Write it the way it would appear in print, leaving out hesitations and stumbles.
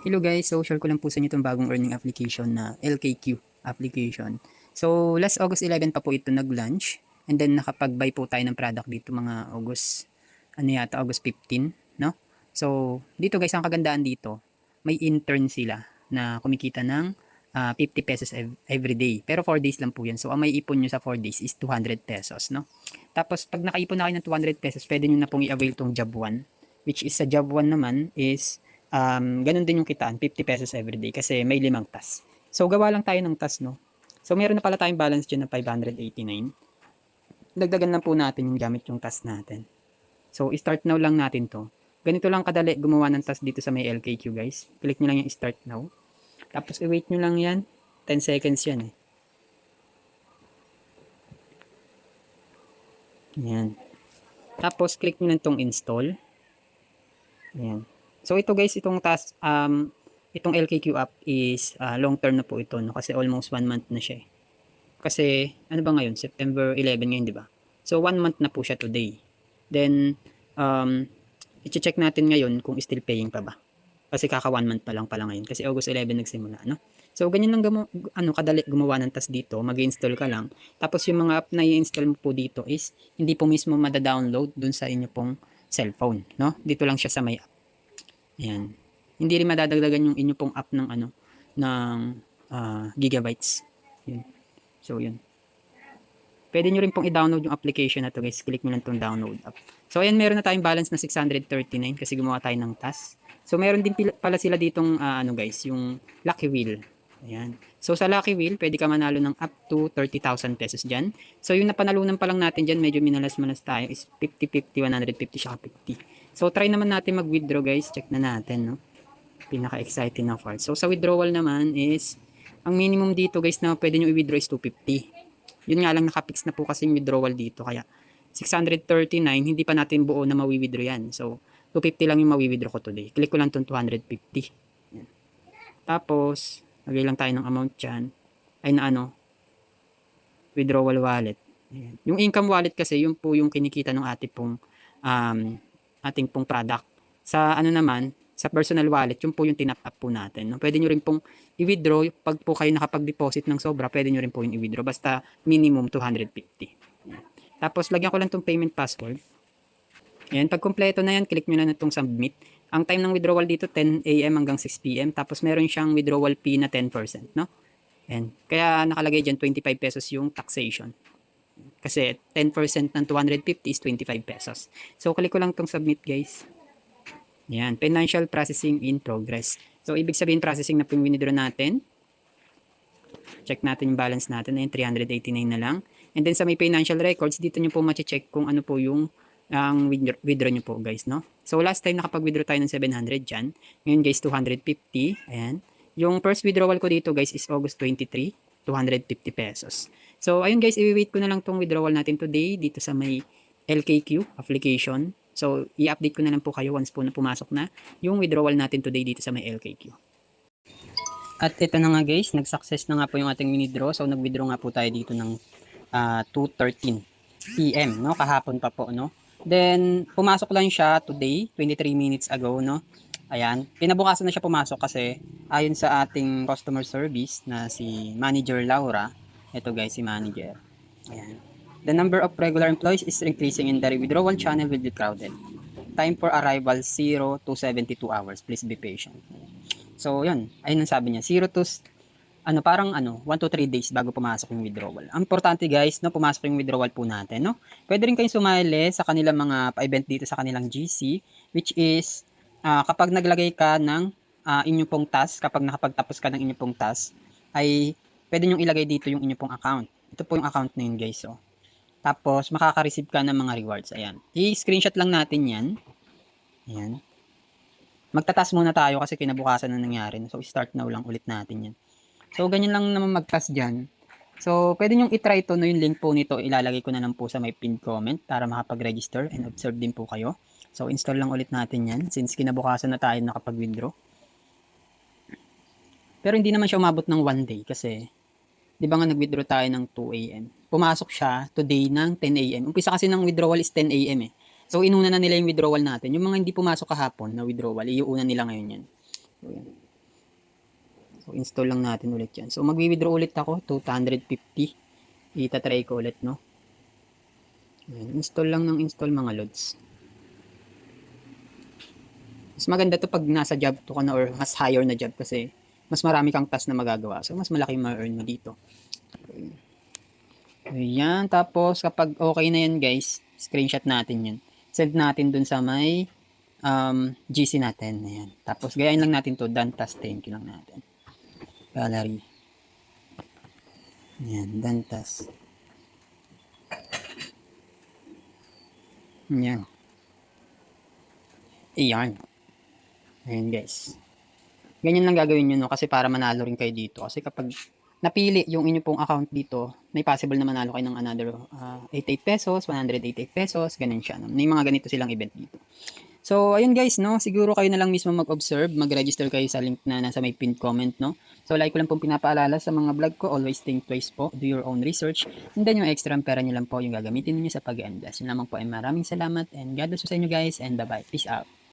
Hello guys, so share ko lang po sa inyo itong bagong earning application na LKQ application. So last August 11 pa po ito nag-launch and then nakapag-buy po tayo ng product dito mga August 15, no? So dito guys, ang kagandaan dito, may intern sila na kumikita ng 50 pesos every day. Pero 4 days lang po yan. So ang may ipon nyo sa 4 days is 200 pesos, no? Tapos pag nakaipon na kayo ng 200 pesos, pwede nyo na pong i-avail tong job 1, which is sa job 1 naman is ganun din yung kitaan, 50 pesos everyday kasi may 5 task. So, gawa lang tayo ng task, no? So, meron na pala tayong balance dyan na 589. Dagdagan lang po natin yung gamit yung task natin. So, start now lang natin to. Ganito lang kadali gumawa ng task dito sa may LKQ, guys. Click nyo lang yung start now. Tapos, i-wait nyo lang yan. 10 seconds yan, eh. Yan. Tapos, click nyo lang tong install. Yan. So ito guys, itong task, itong LKQ app is long term na po ito, no? Kasi almost 1 month na siya. Kasi ano ba ngayon? September 11 ngayon, di ba? So 1 month na po siya today. Then i-check natin ngayon kung still paying pa ba. Kasi kaka 1 month pa lang pala ngayon. Kasi August 11 nagsimula, no? So ganyan lang kadali gumawa ng task dito. Mag-install ka lang. Tapos yung mga app na i-install mo po dito is hindi po mismo mada-download dun sa inyo pong cellphone, no? Dito lang siya sa may app. Ayan. Hindi rin madadagdagan yung inyo pong app ng gigabytes. Yun. So, yun. Pwede nyo rin pong i-download yung application na to guys. Click nyo lang itong download app. So, ayan, meron na tayong balance na 639 kasi gumawa tayo ng task. So, meron din pala sila ditong, guys, yung Lucky Wheel. Ayan. So, sa Lucky Wheel, pwede ka manalo ng up to 30,000 pesos dyan. So, yung napanalunan pa lang natin dyan, medyo minalas-malas tayo is 50, 50, 150, saka 50. So, try naman natin mag-withdraw guys. Check na natin, no? Pinaka-exciting na part. So, sa withdrawal naman is, ang minimum dito guys na pwede nyo i-withdraw is 250. Yun nga lang, nakapix na po kasi yung withdrawal dito. Kaya, 639, hindi pa natin buo na mawi-withdraw yan. So, 250 lang yung mawi-withdraw ko today. Click ko lang itong 250. Yan. Tapos, lagay lang tayo ng amount dyan. Ay na withdrawal wallet. Ayan. Yung income wallet kasi, yun po yung kinikita ng ating pong product. Sa naman, sa personal wallet, yun po yung tinap up po natin. No? Pwede nyo rin pong i-withdraw. Pag po kayo nakapag-deposit ng sobra, pwede nyo rin po yung i-withdraw. Basta minimum 250. Ayan. Tapos, lagyan ko lang itong payment password. Ayan. Pag kompleto na yan, click nyo na itong submit. Ang time ng withdrawal dito, 10 a.m. hanggang 6 p.m. Tapos, meron siyang withdrawal fee na 10%. No? Ayan. Kaya nakalagay dyan, 25 pesos yung taxation. Kasi 10% ng 250 is 25 pesos. So, click ko lang itong submit guys. Yan, financial processing in progress. So, ibig sabihin processing na po yung withdraw natin. Check natin yung balance natin. Ayun, 389 na lang. And then sa may financial records, dito nyo po ma-check kung ano po yung withdraw nyo po guys, no? So, last time nakapag-withdraw tayo ng 700 dyan. Ngayon guys, 250. Ayan. Yung first withdrawal ko dito guys is August 23, 250 pesos. So, ayun guys, i-wait ko na lang tong withdrawal natin today dito sa may LKQ application. So, i-update ko na lang po kayo once po na pumasok na yung withdrawal natin today dito sa may LKQ. At ito na nga guys, nag-success na nga po yung ating withdraw. So, nag-withdraw nga po tayo dito ng 2:13 PM, no? Kahapon pa po, no? Then, pumasok lang siya today, 23 minutes ago, no? Ayan. Pinabukasan na siya pumasok kasi ayon sa ating customer service na si Manager Laura. Ito guys, si Manager. Ayan. The number of regular employees is increasing in the withdrawal channel will be crowded. Time for arrival 0 to 72 hours. Please be patient. So, yun. Ayun ang sabi niya. 0 to, 1 to 3 days bago pumasok yung withdrawal. Ang importante guys, no, pumasok yung withdrawal po natin, no? Pwede rin kayong sumali sa kanilang mga pa-event dito sa kanilang GC, which is, kapag naglagay ka ng inyong pong task, kapag nakapagtapos ka ng inyong pong task, ay pwede nyong ilagay dito yung inyong pong account. Ito po yung account na yun guys, oh. Tapos, makaka-receive ka ng mga rewards. Ayan. I-screenshot lang natin yan. Ayan. Magtatas muna tayo kasi kinabukasan na nangyari. So, start now lang ulit natin yan. So, ganyan lang naman mag-task dyan. So, pwede nyong itry ito. No, yung link po nito, ilalagay ko na lang po sa may pinned comment para makapag-register and observe din po kayo. So, install lang ulit natin yan since kinabukasan na tayo nakapag-withdraw. Pero hindi naman siya umabot ng 1 day kasi di ba nga nag-withdraw tayo ng 2 AM. Pumasok siya today ng 10 AM. Umpisa kasi ng withdrawal is 10 AM eh. So, inuna na nila yung withdrawal natin. Yung mga hindi pumasok kahapon na withdrawal, iuuna nila ngayon yan. So, yan. So, install lang natin ulit yan. So, magwi-withdraw ulit ako, 250. Itatry ko ulit, no? Ayan, install lang ng install mga lods. Mas maganda to pag nasa job to ka na or mas higher na job kasi mas marami kang task na magagawa. So, mas malaki ma-earn mo dito. Ayan, tapos kapag okay na yan guys, screenshot natin yan. Send natin dun sa may GC natin. Ayan. Tapos gayain lang natin to, done task, thank you lang natin. Gallery. Ayan, done task. Ayan. Ayan. Ayan guys. Ganyan lang gagawin nyo, no? Kasi para manalo rin kayo dito. Kasi kapag napili yung inyo pong account dito, may possible na manalo kayo ng another 88 pesos, 188 pesos, ganun siya. No? May mga ganito silang event dito. So, ayun guys, no? Siguro kayo na lang mismo mag-observe, mag-register kayo sa link na nasa may pinned comment, no? So, like ko lang pong pinapaalala sa mga vlog ko, always think twice po, do your own research, and then yung extra pera nyo lang po yung gagamitin niyo sa pag-invest. Yun lamang po ay maraming salamat, and God bless sa inyo guys, and bye-bye. Peace out.